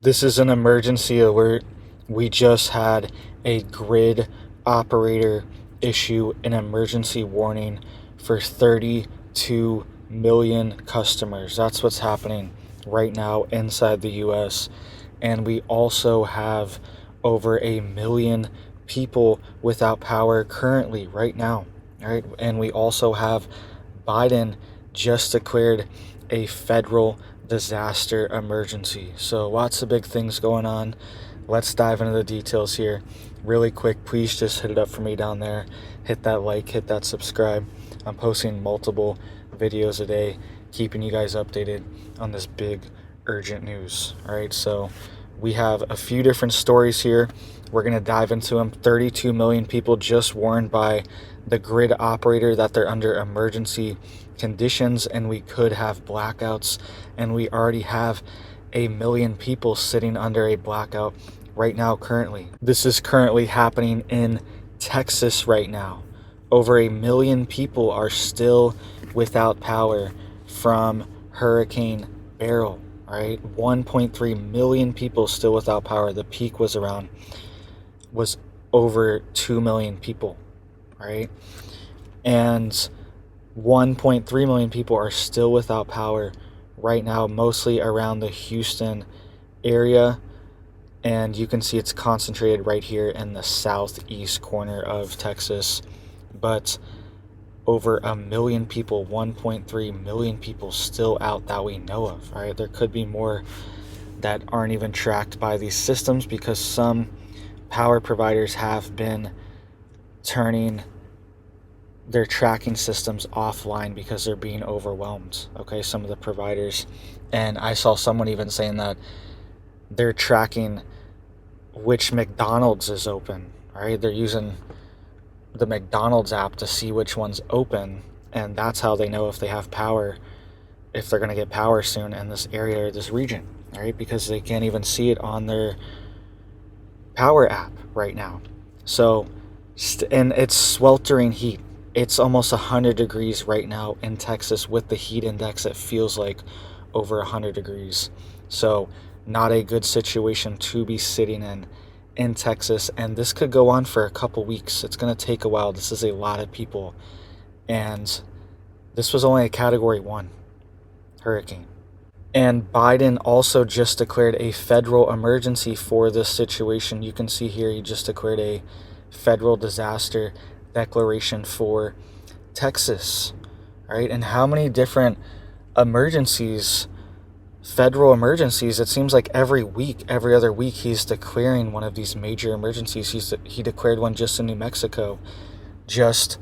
This is an emergency alert. We just had a grid operator issue an emergency warning for 32 million customers. That's what's happening right now inside the US. And we also have over a million people without power currently, right now. Right? And we also have Biden just declared a federal disaster emergency. So lots of big things going on. Let's dive into the details here really quick. Please just hit it up for me down there. Hit that like, hit that subscribe. I'm posting multiple videos a day, keeping you guys updated on this big urgent news. All right, so we have a few different stories here. We're going to dive into them. 32 million people just warned by the grid operator that they're under emergency conditions and we could have blackouts, and we already have a million people sitting under a blackout right now currently. This is currently happening in Texas right now. Over a million people are still without power from Hurricane Beryl. All right, 1.3 million people still without power. The peak was over 2 million people, right? And 1.3 million people are still without power right now, mostly around the Houston area. And you can see it's concentrated right here in the southeast corner of Texas. But over a million people, 1.3 million people still out that we know of, right? There could be more that aren't even tracked by these systems because some power providers have been turning their tracking systems offline because they're being overwhelmed. Okay, some of the providers. And I saw someone even saying that they're tracking which McDonald's is open, right? They're using the McDonald's app to see which one's open, and that's how they know if they have power, if they're going to get power soon in this area or this region, right? Because they can't even see it on their power app right now. So, and it's sweltering heat. It's almost 100 degrees right now in Texas with the heat index. It feels like over 100 degrees. So not a good situation to be sitting in Texas. And this could go on for a couple weeks. It's going to take a while. This is a lot of people. And this was only a Category 1 hurricane. And Biden also just declared a federal emergency for this situation. You can see here he just declared a federal disaster declaration for Texas, right? And how many different emergencies, federal emergencies, it seems like every week, every other week, he's declaring one of these major emergencies. He declared one just in New Mexico just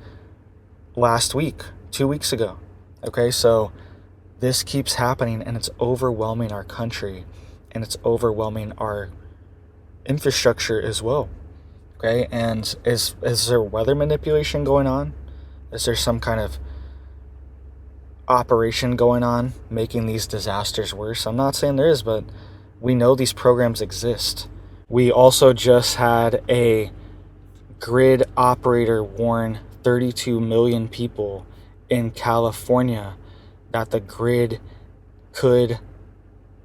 last week, 2 weeks ago. Okay, so this keeps happening and it's overwhelming our country and it's overwhelming our infrastructure as well. Okay, and is there weather manipulation going on? Is there some kind of operation going on making these disasters worse? I'm not saying there is, but we know these programs exist. We also just had a grid operator warn 32 million people in California that the grid could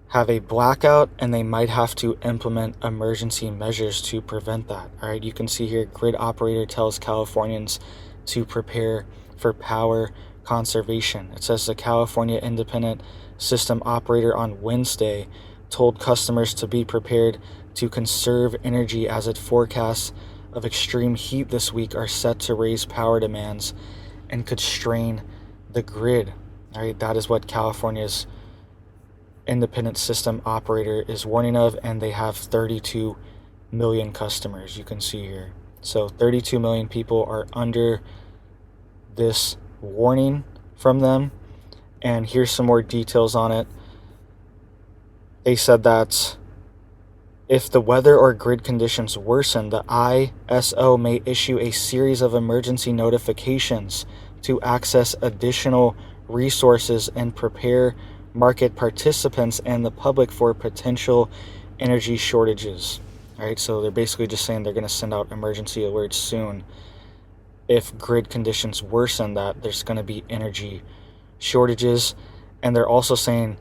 have a blackout and they might have to implement emergency measures to prevent that. All right, you can see here, grid operator tells Californians to prepare for power conservation. It says the California Independent System Operator on Wednesday told customers to be prepared to conserve energy as it forecasts of extreme heat this week are set to raise power demands and could strain the grid. All right, that is what California's independent system operator is warning of, and they have 32 million customers, you can see here. So 32 million people are under this warning from them, and here's some more details on it. They said that if the weather or grid conditions worsen, the ISO may issue a series of emergency notifications to access additional resources and prepare market participants and the public for potential energy shortages. All right, so they're basically just saying they're going to send out emergency alerts soon. If grid conditions worsen, that there's going to be energy shortages. And they're also saying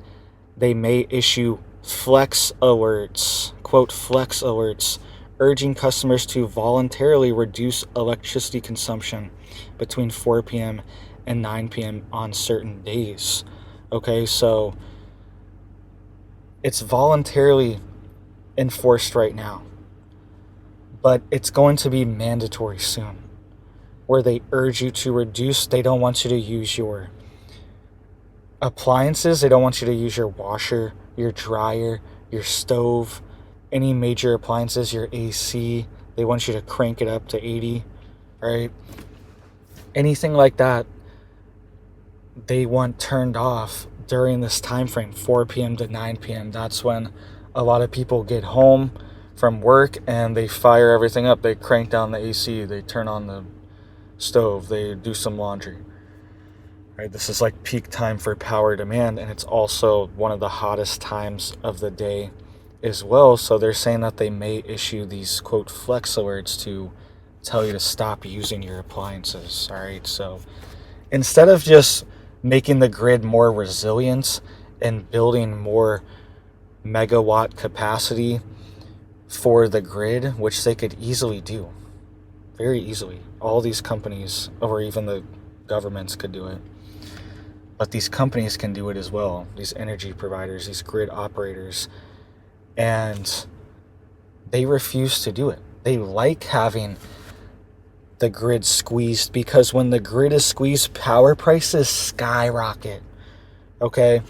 they may issue flex alerts, quote, flex alerts, urging customers to voluntarily reduce electricity consumption between 4 p.m. and 9 p.m. on certain days. Okay, so it's voluntarily enforced right now, but it's going to be mandatory soon, where they urge you to reduce. They don't want you to use your appliances. They don't want you to use your washer, your dryer, your stove, any major appliances, your AC. They want you to crank it up to 80, right? Anything like that, they want turned off during this time frame, 4 p.m. to 9 p.m. That's when a lot of people get home from work and they fire everything up. They crank down the AC, they turn on the stove, they do some laundry. Right? This is like peak time for power demand, and it's also one of the hottest times of the day as well. So they're saying that they may issue these, quote, flex alerts to tell you to stop using your appliances. All right, so instead of just making the grid more resilient and building more megawatt capacity for the grid, which they could easily do, very easily. All these companies, or even the governments, could do it. But these companies can do it as well, these energy providers, these grid operators, and they refuse to do it. They like having the grid squeezed, because when the grid is squeezed, power prices skyrocket. Okay?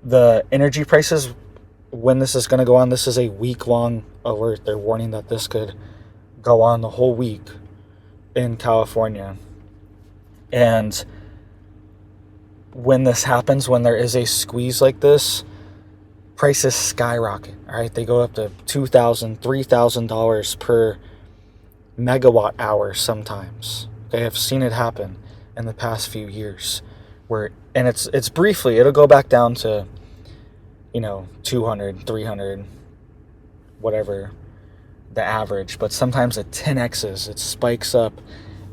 The energy prices, when this is going to go on, this is a week-long alert. They're warning that this could go on the whole week in California. And when this happens, when there is a squeeze like this, prices skyrocket. All right, they go up to $2,000, $3,000 per megawatt hour sometimes. Okay, I've seen it happen in the past few years, and it's briefly, it'll go back down to 200, 300, whatever the average, but sometimes it 10x's, it spikes up.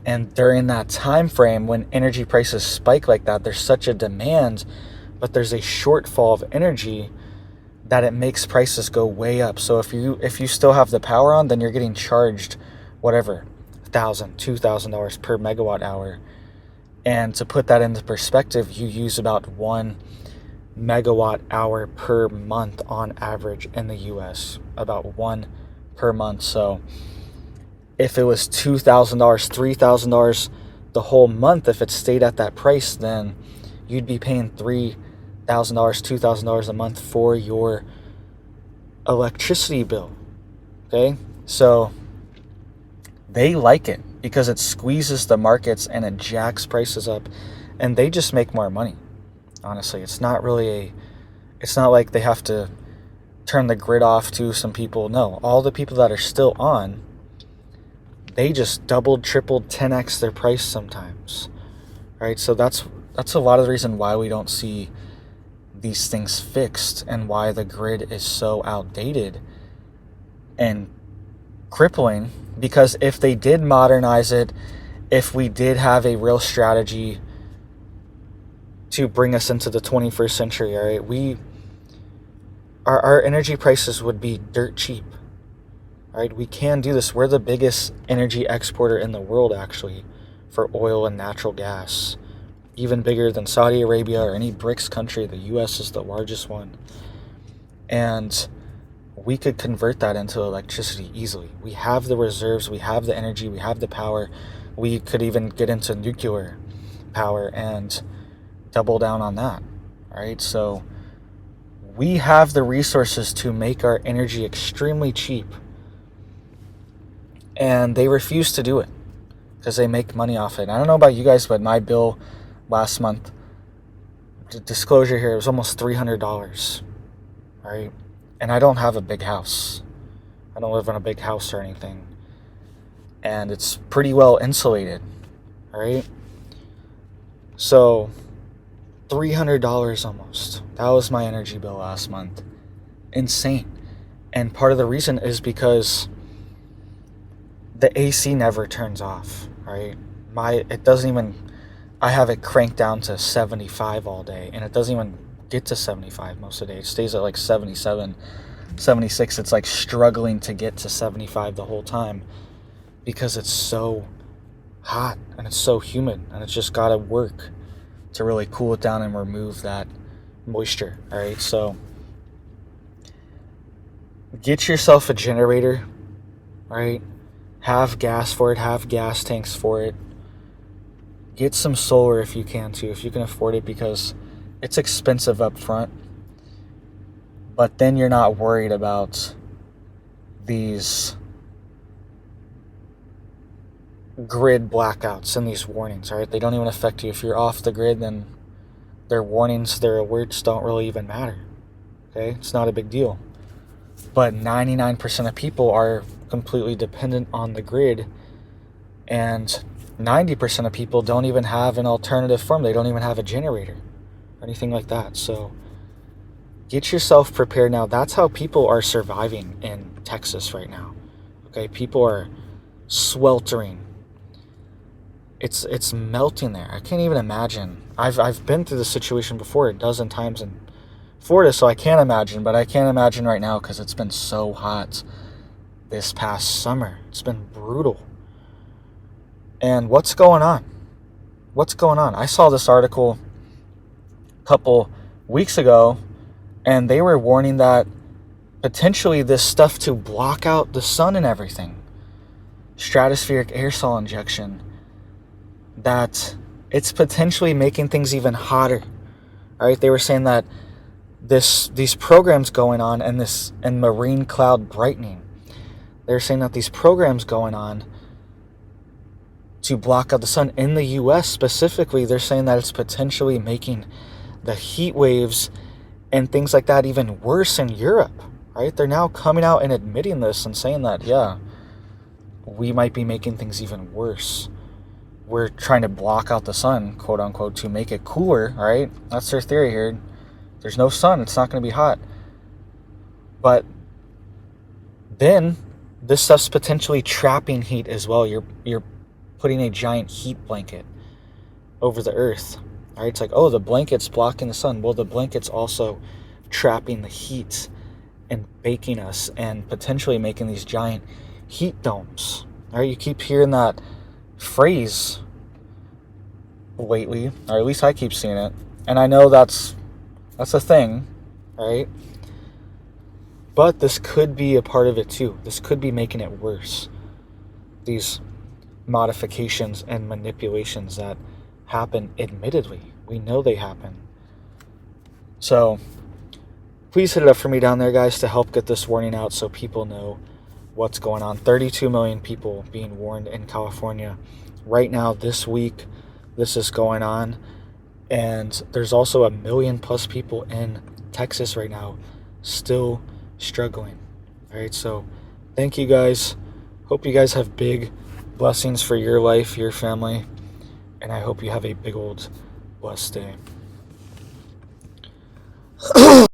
And during that time frame, when energy prices spike like that, there's such a demand, but there's a shortfall of energy, that it makes prices go way up. So if you still have the power on, then you're getting charged whatever, $1,000, $2,000 per megawatt hour. And to put that into perspective, you use about 1 megawatt hour per month on average in the US, about 1 per month. So if it was $2,000, $3,000 the whole month, if it stayed at that price, then you'd be paying $3,000, $2,000 a month for your electricity bill. Okay? So they like it because it squeezes the markets and it jacks prices up, and they just make more money. Honestly, it's not like they have to turn the grid off to some people. No, all the people that are still on, they just doubled, tripled, 10x their price sometimes, right? So that's a lot of the reason why we don't see these things fixed, and why the grid is so outdated and crippling. Because if they did modernize it, if we did have a real strategy to bring us into the 21st century, all right, our energy prices would be dirt cheap. Right, we can do this. We're the biggest energy exporter in the world, actually, for oil and natural gas. Even bigger than Saudi Arabia or any BRICS country. The US is the largest one. And we could convert that into electricity easily. We have the reserves, we have the energy, we have the power. We could even get into nuclear power and double down on that. Right, so we have the resources to make our energy extremely cheap. And they refuse to do it because they make money off it. I don't know about you guys, but my bill last month, disclosure here, it was almost $300, right? And I don't have a big house. I don't live in a big house or anything. And it's pretty well insulated, right? So $300 almost. That was my energy bill last month. Insane. And part of the reason is because the AC never turns off, right? I have it cranked down to 75 all day, and it doesn't even get to 75 most of the day. It stays at like 77, 76. It's like struggling to get to 75 the whole time because it's so hot and it's so humid, and it's just got to work to really cool it down and remove that moisture. All right, so get yourself a generator, right? Have gas for it, have gas tanks for it. Get some solar if you can too, if you can afford it, because it's expensive up front. But then you're not worried about these grid blackouts and these warnings, right? They don't even affect you. If you're off the grid, then their warnings, their alerts don't really even matter. Okay? It's not a big deal. But 99% of people are completely dependent on the grid, and 90% of people don't even have an alternative form. They don't even have a generator or anything like that. So get yourself prepared now. That's how people are surviving in Texas right now. Okay? People are sweltering. It's melting there. I can't even imagine. I've been through this situation before a dozen times in Florida, so I can't imagine. But I can't imagine right now because it's been so hot this past summer. It's been brutal. And what's going on? What's going on? I saw this article a couple weeks ago, and they were warning that potentially this stuff to block out the sun and everything, stratospheric aerosol injection, that it's potentially making things even hotter. All right, they were saying that these programs going on and marine cloud brightening, they're saying that these programs going on to block out the sun in the US specifically, they're saying that it's potentially making the heat waves and things like that even worse in Europe, right? They're now coming out and admitting this and saying that, yeah, we might be making things even worse. We're trying to block out the sun, quote unquote, to make it cooler, right? That's their theory here. There's no sun, it's not going to be hot. But then this stuff's potentially trapping heat as well. You're putting a giant heat blanket over the earth. All right, it's like, oh, the blanket's blocking the sun. Well, the blanket's also trapping the heat and baking us and potentially making these giant heat domes. All right, you keep hearing that phrase lately, or at least I keep seeing it, and I know that's a thing, right? But this could be a part of it too. This could be making it worse. These modifications and manipulations that happen, admittedly, we know they happen. So please hit it up for me down there, guys, to help get this warning out so people know what's going on. 32 million people being warned in California right now this week. This is going on, and there's also 1 million plus people in Texas right now still struggling. All right, so thank you guys. Hope you guys have big blessings for your life, your family, and I hope you have a big old blessed day.